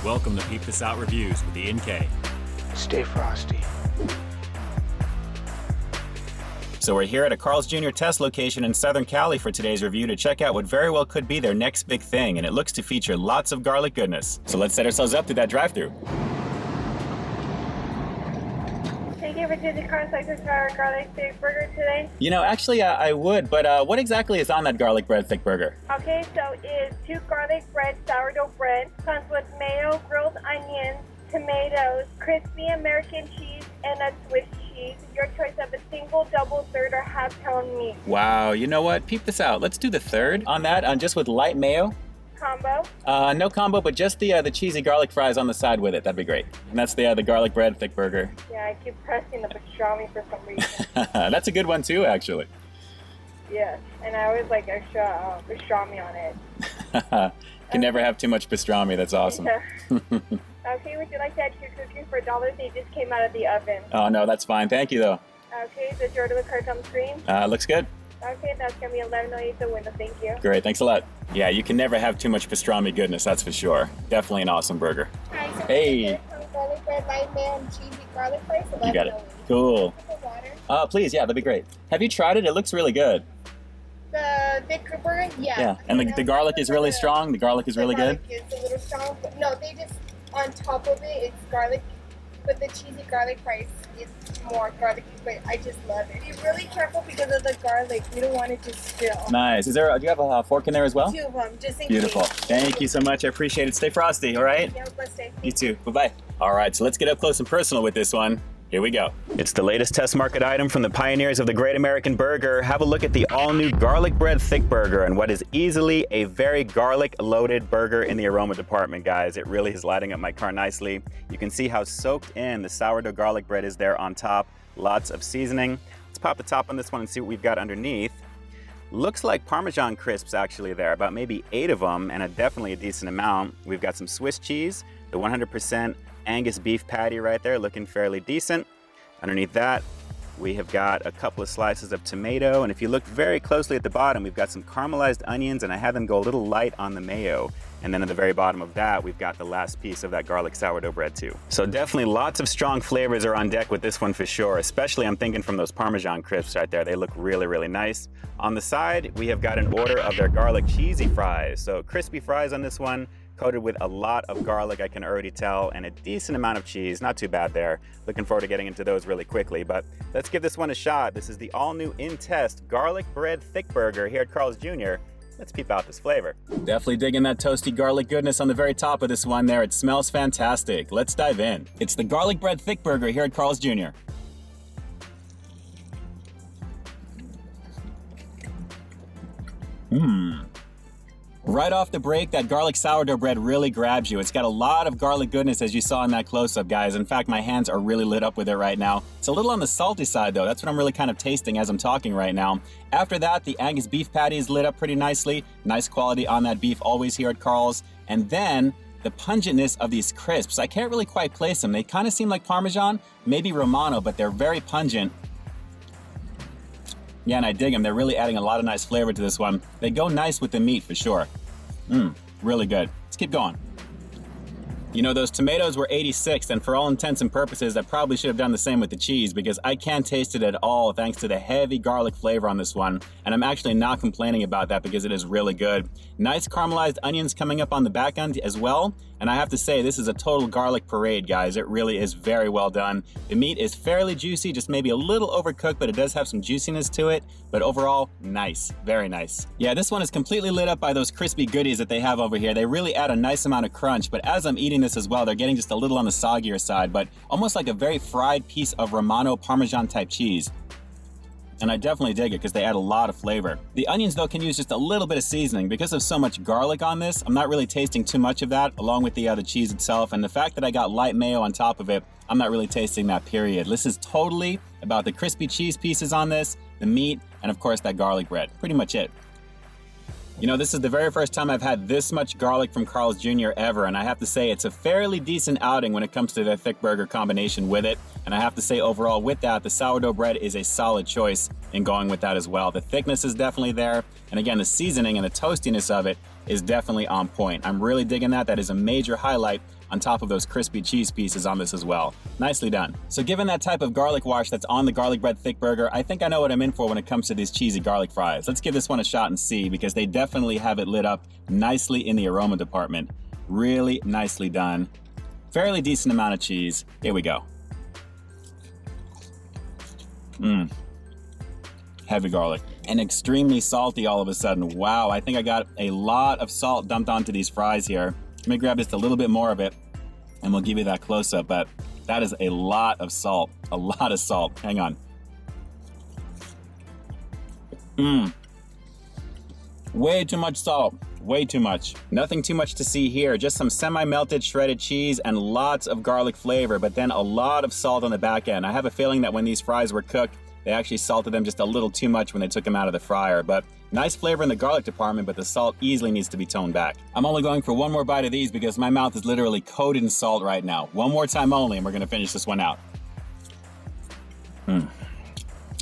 Welcome to Peep This Out Reviews with Ian K. Stay frosty. So we're here at a Carl's Jr. test location in Southern Cali for today's review to check out what very well could be their next big thing, and it looks to feature lots of garlic goodness. So let's set ourselves up to that drive-thru. Thank you for choosing Carl's Garlic Thickburger today. You know, actually I would, but what exactly is on that Garlic Bread Thickburger? Okay, so it's 2 garlic bread sourdough bread, comes with mayo, grilled onions, tomatoes, crispy American cheese, and a Swiss cheese. Your choice of a single, double, third, or half-pound meat. Wow, you know what? Peep this out. Let's do the third on that, just with light mayo. Combo? No combo, but just the cheesy garlic fries on the side with it. That'd be great. And that's the Garlic Bread Thickburger. Yeah, I keep pressing the pastrami for some reason. That's a good one too, actually. Yeah, and I always like extra pastrami on it. Can never have too much pastrami. That's awesome. Okay, would you like to add your cookies for $1? They just came out of the oven. Oh, no, that's fine. Thank you, though. Okay, does your order card on the screen? Looks good. Okay, that's going to be $11.08 the window. Thank you. Great, thanks a lot. Yeah, you can never have too much pastrami goodness, that's for sure. Definitely an awesome burger. Hi, so hey! Garlic bread, light mayo, and cheesy garlic fries. You got it. Cool. Water. Please, yeah, that'd be great. Have you tried it? It looks really good. The Thickburger? Yeah. Yeah, and the garlic is really strong? The garlic is really good? The garlic is a little strong, but no, they just, on top of it, it's garlic, but the cheesy garlic fries is more garlicky, but I just love it. Be really careful because of the garlic. You don't want it to spill. Nice. Do you have a fork in there as well? 2 of them, just in Beautiful. case. Thank you so much. I appreciate it. Stay frosty, all right? Yeah, blessed day. You too. Bye-bye. All right, so let's get up close and personal with this one. Here we go. It's the latest test market item from the pioneers of the Great American Burger. Have a look at the all-new Garlic Bread Thickburger and what is easily a very garlic-loaded burger in the aroma department, guys. It really is lighting up my car nicely. You can see how soaked in the sourdough garlic bread is there on top. Lots of seasoning. Let's pop the top on this one and see what we've got underneath. Looks like Parmesan crisps actually there, about maybe 8 of them, and definitely a decent amount. We've got some Swiss cheese, the 100% Angus beef patty right there, looking fairly decent. Underneath that, we have got a couple of slices of tomato, and if you look very closely at the bottom, we've got some caramelized onions, and I had them go a little light on the mayo. And then at the very bottom of that, we've got the last piece of that garlic sourdough bread too. So definitely lots of strong flavors are on deck with this one for sure, especially I'm thinking from those Parmesan crisps right there. They look really, really nice. On the side, we have got an order of their garlic cheesy fries. So crispy fries on this one, coated with a lot of garlic, I can already tell, and a decent amount of cheese. Not too bad there. Looking forward to getting into those really quickly, but let's give this one a shot. This is the all-new in-test Garlic Bread Thickburger here at Carl's Jr. Let's peep out this flavor. Definitely digging that toasty garlic goodness on the very top of this one there. It smells fantastic. Let's dive in. It's the Garlic Bread Thickburger here at Carl's Jr. Right off the break, that garlic sourdough bread really grabs you. It's got a lot of garlic goodness as you saw in that close-up, guys. In fact, my hands are really lit up with it right now. It's a little on the salty side, though. That's what I'm really kind of tasting as I'm talking right now. After that, the Angus beef patty is lit up pretty nicely. Nice quality on that beef, always here at Carl's. And then the pungentness of these crisps. I can't really quite place them. They kind of seem like Parmesan, maybe Romano, but they're very pungent. Yeah, and I dig them. They're really adding a lot of nice flavor to this one. They go nice with the meat for sure. Really good. Let's keep going. You know, those tomatoes were 86, and for all intents and purposes, I probably should have done the same with the cheese because I can't taste it at all thanks to the heavy garlic flavor on this one. And I'm actually not complaining about that because it is really good. Nice caramelized onions coming up on the back end as well. And I have to say, this is a total garlic parade, guys. It really is very well done. The meat is fairly juicy, just maybe a little overcooked, but it does have some juiciness to it. But overall, nice. Very nice. Yeah, this one is completely lit up by those crispy goodies that they have over here. They really add a nice amount of crunch, but as I'm eating this as well, they're getting just a little on the soggier side, but almost like a very fried piece of Romano Parmesan type cheese. And I definitely dig it because they add a lot of flavor. The onions, though, can use just a little bit of seasoning. Because of so much garlic on this, I'm not really tasting too much of that, along with the cheese itself. And the fact that I got light mayo on top of it, I'm not really tasting that, period. This is totally about the crispy cheese pieces on this, the meat, and of course that garlic bread. Pretty much it. You know, this is the very first time I've had this much garlic from Carl's Jr. ever, and I have to say it's a fairly decent outing when it comes to the thick burger combination with it. And I have to say overall with that, the sourdough bread is a solid choice in going with that as well. The thickness is definitely there, and again, the seasoning and the toastiness of it is definitely on point. I'm really digging that. That is a major highlight on top of those crispy cheese pieces on this as well. Nicely done. So given that type of garlic wash that's on the garlic bread thick burger, I think I know what I'm in for when it comes to these cheesy garlic fries. Let's give this one a shot and see, because they definitely have it lit up nicely in the aroma department. Really nicely done. Fairly decent amount of cheese. Here we go. Heavy garlic. And extremely salty all of a sudden. Wow, I think I got a lot of salt dumped onto these fries here. Let me grab just a little bit more of it and we'll give you that close-up, but that is a lot of salt. A lot of salt. Hang on. Way too much salt. Way too much. Nothing too much to see here. Just some semi-melted shredded cheese and lots of garlic flavor, but then a lot of salt on the back end. I have a feeling that when these fries were cooked, they actually salted them just a little too much when they took them out of the fryer, but nice flavor in the garlic department, but the salt easily needs to be toned back. I'm only going for one more bite of these because my mouth is literally coated in salt right now. One more time only, and we're gonna finish this one out.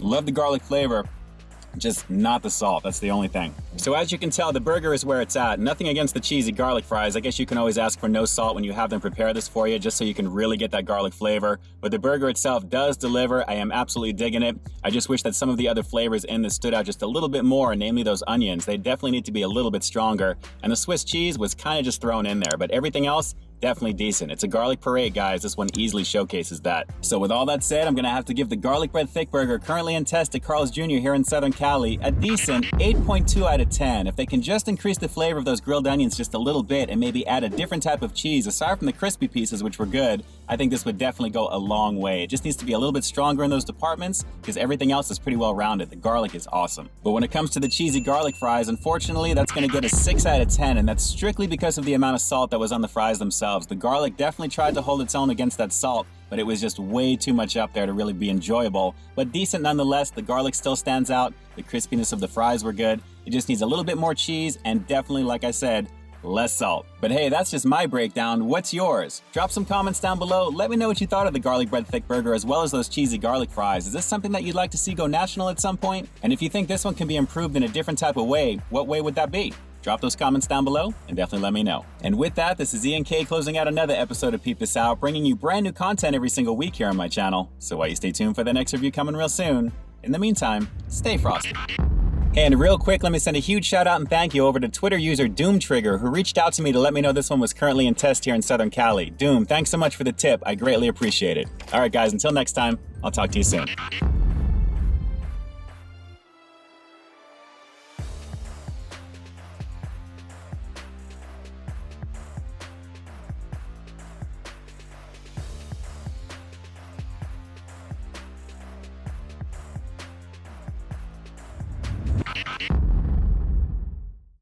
Love the garlic flavor, just not the salt. That's the only thing. So as you can tell, the burger is where it's at. Nothing against the cheesy garlic fries. I guess you can always ask for no salt when you have them prepare this for you, just so you can really get that garlic flavor. But the burger itself does deliver. I am absolutely digging it. I just wish that some of the other flavors in this stood out just a little bit more, namely those onions. They definitely need to be a little bit stronger. And the Swiss cheese was kind of just thrown in there, but everything else, definitely decent. It's a garlic parade, guys. This one easily showcases that. So with all that said, I'm gonna have to give the Garlic Bread Thickburger, currently in test at Carl's Jr. here in Southern Cali, a decent 8.2 out of 10. If they can just increase the flavor of those grilled onions just a little bit and maybe add a different type of cheese, aside from the crispy pieces, which were good, I think this would definitely go a long way. It just needs to be a little bit stronger in those departments because everything else is pretty well rounded. The garlic is awesome. But when it comes to the cheesy garlic fries, unfortunately, that's gonna get a 6 out of 10, and that's strictly because of the amount of salt that was on the fries themselves. The garlic definitely tried to hold its own against that salt, but it was just way too much up there to really be enjoyable. But decent nonetheless. The garlic still stands out. The crispiness of the fries were good. It just needs a little bit more cheese and definitely, like I said, less salt. But hey, that's just my breakdown. What's yours? Drop some comments down below. Let me know what you thought of the Garlic Bread Thickburger as well as those cheesy garlic fries. Is this something that you'd like to see go national at some point? And if you think this one can be improved in a different type of way, what way would that be? Drop those comments down below and definitely let me know. And with that, this is Ian K closing out another episode of Peep This Out, bringing you brand new content every single week here on my channel. So while you stay tuned for the next review coming real soon, in the meantime, stay frosty. Hey, and real quick, let me send a huge shout out and thank you over to Twitter user Doom Trigger, who reached out to me to let me know this one was currently in test here in Southern Cali. Doom, thanks so much for the tip. I greatly appreciate it. All right, guys, until next time, I'll talk to you soon.